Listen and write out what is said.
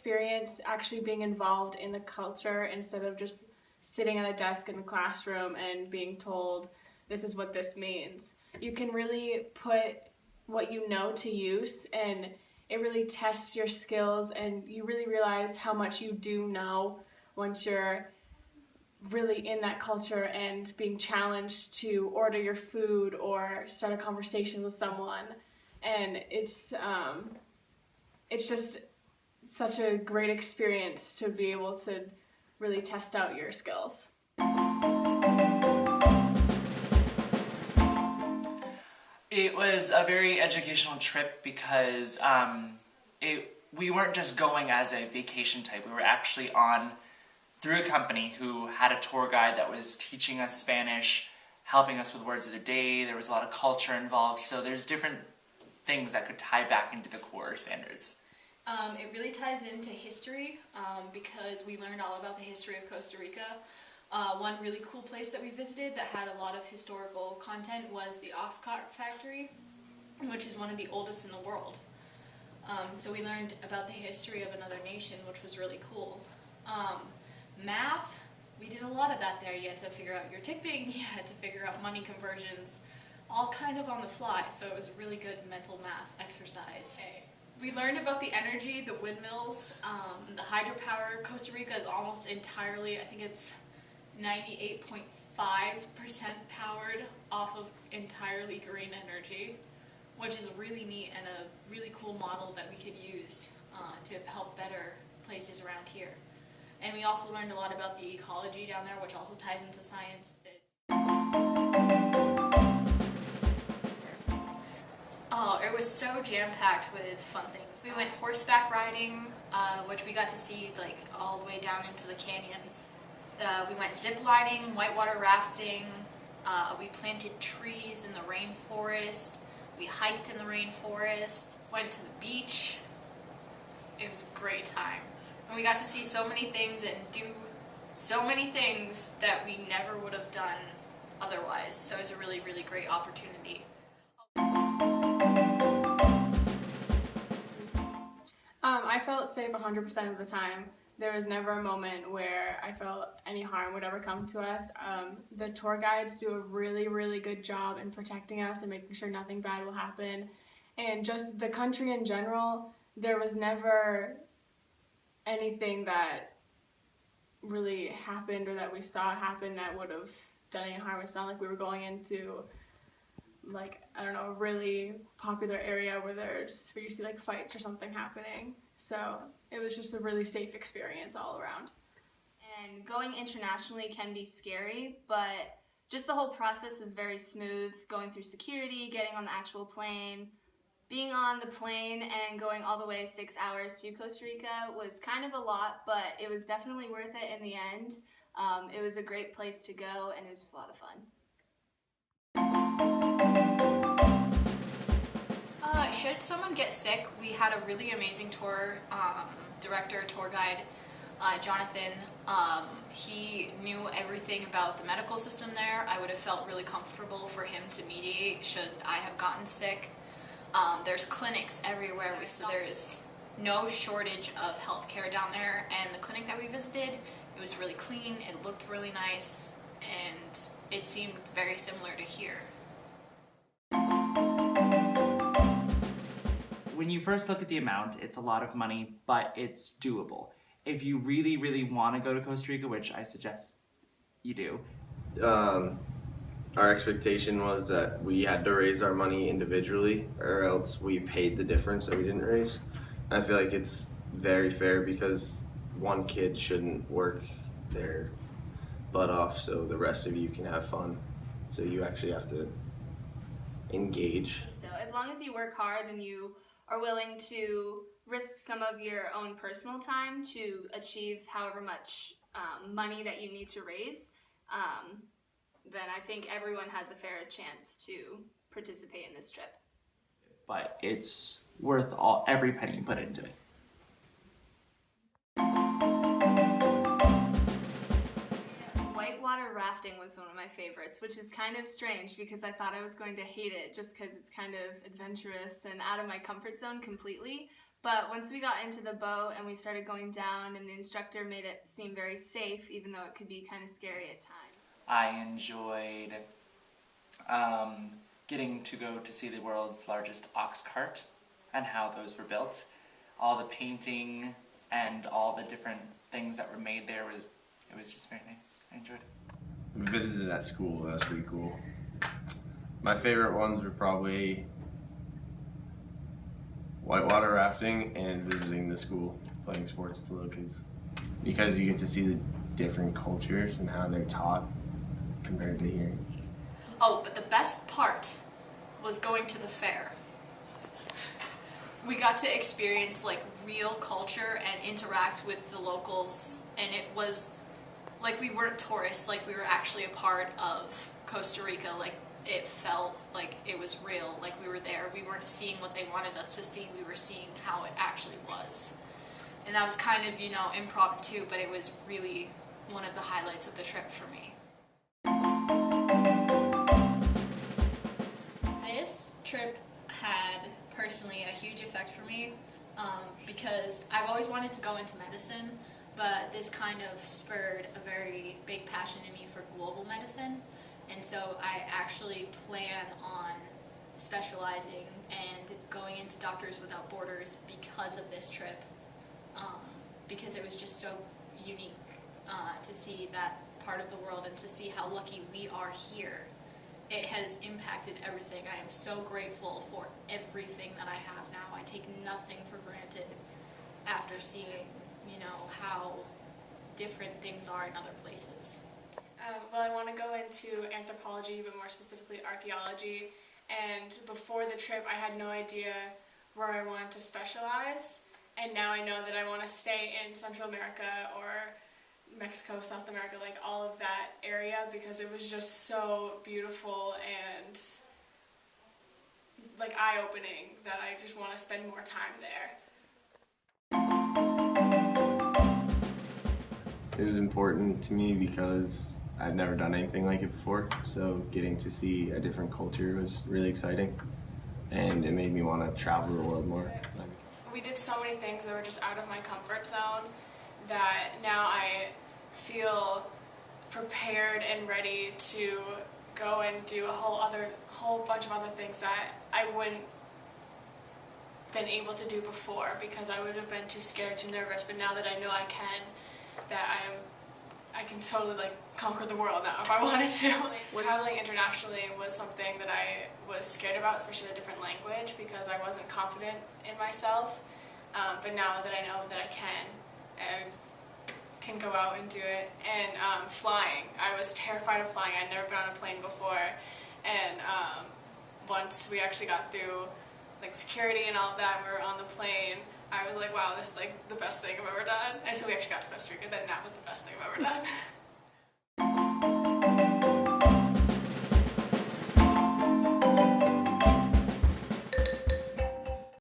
experience actually being involved in the culture instead of just sitting at a desk in the classroom and being told this is what this means. You can really put what you know to use, and it really tests your skills, and you really realize how much you do know once you're really in that culture and being challenged to order your food or start a conversation with someone. And it's just such a great experience to be able to really test out your skills. It was a very educational trip because we weren't just going as a vacation type. We were actually on through a company who had a tour guide that was teaching us Spanish, helping us with words of the day. There was a lot of culture involved, so there's different things that could tie back into the core standards. It really ties into history because we learned all about the history of Costa Rica. One really cool place that we visited that had a lot of historical content was the Oxcart factory, which is one of the oldest in the world. So we learned about the history of another nation, which was really cool. Math, we did a lot of that there. You had to figure out your tipping, you had to figure out money conversions, all kind of on the fly, so it was a really good mental math exercise. We learned about the energy, the windmills, the hydropower. Costa Rica is almost entirely, I think it's 98.5% powered off of entirely green energy, which is really neat and a really cool model that we could use to help better places around here. And we also learned a lot about the ecology down there, which also ties into science. Oh, it was so jam-packed with fun things. We went horseback riding, which we got to see like all the way down into the canyons. We went zip lining, whitewater rafting, we planted trees in the rainforest, we hiked in the rainforest, went to the beach. It was a great time. And we got to see so many things and do so many things that we never would have done otherwise. So it was a really, really great opportunity. I felt safe 100% of the time. There was never a moment where I felt any harm would ever come to us. The tour guides do a really, really good job in protecting us and making sure nothing bad will happen. And just the country in general, there was never anything that really happened or that we saw happen that would have done any harm. It's not like we were going into, like, I don't know, a really popular area where you see like fights or something happening. So it was just a really safe experience all around. And going internationally can be scary, but just the whole process was very smooth, going through security, getting on the actual plane. Being on the plane and going all the way 6 hours to Costa Rica was kind of a lot, but it was definitely worth it in the end. It was a great place to go, and it was just a lot of fun. Should someone get sick, we had a really amazing tour tour guide, Jonathan. He knew everything about the medical system there. I would have felt really comfortable for him to mediate should I have gotten sick. There's clinics everywhere, so there's no shortage of healthcare down there, and the clinic that we visited, it was really clean, it looked really nice, and it seemed very similar to here. When you first look at the amount, it's a lot of money, but it's doable. If you really, really want to go to Costa Rica, which I suggest you do. Our expectation was that we had to raise our money individually, or else we paid the difference that we didn't raise. I feel like it's very fair because one kid shouldn't work their butt off so the rest of you can have fun. So you actually have to engage. So as long as you work hard and you are willing to risk some of your own personal time to achieve however much money that you need to raise, then I think everyone has a fair chance to participate in this trip. But it's worth every penny you put into it. Whitewater rafting was one of my favorites, which is kind of strange because I thought I was going to hate it just because it's kind of adventurous and out of my comfort zone completely. But once we got into the boat and we started going down, and the instructor made it seem very safe, even though it could be kind of scary at times. I enjoyed getting to go to see the world's largest ox cart and how those were built. All the painting and all the different things that were made there, it was just very nice. I enjoyed it. We visited that school, that was pretty cool. My favorite ones were probably whitewater rafting and visiting the school, playing sports to little kids. Because you get to see the different cultures and how they're taught compared to here. Oh, but the best part was going to the fair. We got to experience like real culture and interact with the locals, and it was like we weren't tourists, like we were actually a part of Costa Rica. Like it felt like it was real, like we were there. We weren't seeing what they wanted us to see, we were seeing how it actually was. And that was kind of, impromptu, but it was really one of the highlights of the trip for me. This trip had personally a huge effect for me because I've always wanted to go into medicine, but this kind of spurred a very big passion in me for global medicine. And so I actually plan on specializing and going into Doctors Without Borders because of this trip, because it was just so unique to see that part of the world and to see how lucky we are here. It has impacted everything. I am so grateful for everything that I have now. I take nothing for granted after seeing, how different things are in other places. Well, I want to go into anthropology, but more specifically archaeology. And before the trip, I had no idea where I wanted to specialize. And now I know that I want to stay in Central America or Mexico, South America, like all of that area, because it was just so beautiful and like eye-opening that I just want to spend more time there. It was important to me because I've never done anything like it before, so getting to see a different culture was really exciting, and it made me want to travel the world more. We did so many things that were just out of my comfort zone that now I feel prepared and ready to go and do a whole bunch of other things that I wouldn't been able to do before because I would have been too scared, too nervous. But now that I know I can, that I can totally conquer the world now if I wanted to. Traveling internationally was something that I was scared about, especially in a different language, because I wasn't confident in myself. But now that I know that I can go out and do it. And flying, I was terrified of flying. I'd never been on a plane before, and once we actually got through security and all of that, and we were on the plane, I was like, wow, this is the best thing I've ever done. Until we actually got to Costa Rica, then that was the best thing I've ever done.